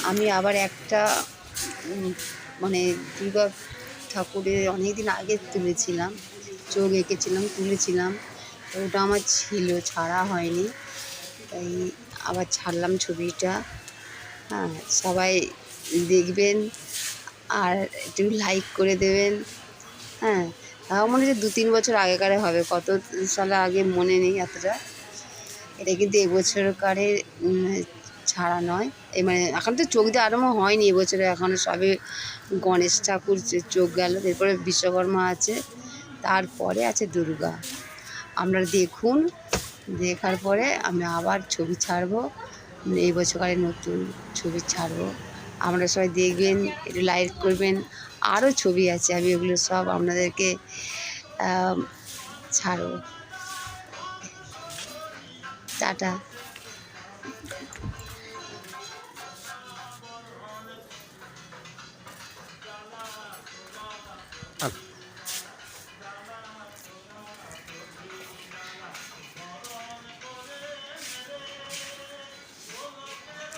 আমি আবার একটা মানে দুর্গা ঠাকুরের অনেক দিন আগে তুলেছিলাম, চোখ এঁকেছিলাম, তুলেছিলাম, তো ওটা আমার ছিল, ছাড়া হয়নি, তাই আবার ছাড়লাম ছবিটা। হ্যাঁ, সবাই দেখবেন আর একটু লাইক করে দেবেন। হ্যাঁ, তাও মনে হচ্ছে 2-3 বছর আগেকারে হবে, কত সালে আগে মনে নেই এতটা। এটা কিন্তু এবছরকারে ছাড়া নয়, এই মানে এখন তো চোখ দিয়ে আরম্ভ হয়নি এবছরে, এখনও সবে গণেশ ঠাকুর চোখ গেল, এরপরে বিশ্বকর্মা আছে, তারপরে আছে দুর্গা। আপনারা দেখুন, দেখার পরে আমি আবার ছবি ছাড়বো, এই বছরকারে নতুন ছবি ছাড়বো, আপনারা সবাই দেখবেন, একটু লাইক করবেন। আরও ছবি আছে, আমি ওগুলো সব আপনাদেরকে ছাড়বো। টাটা। আচ্ছা।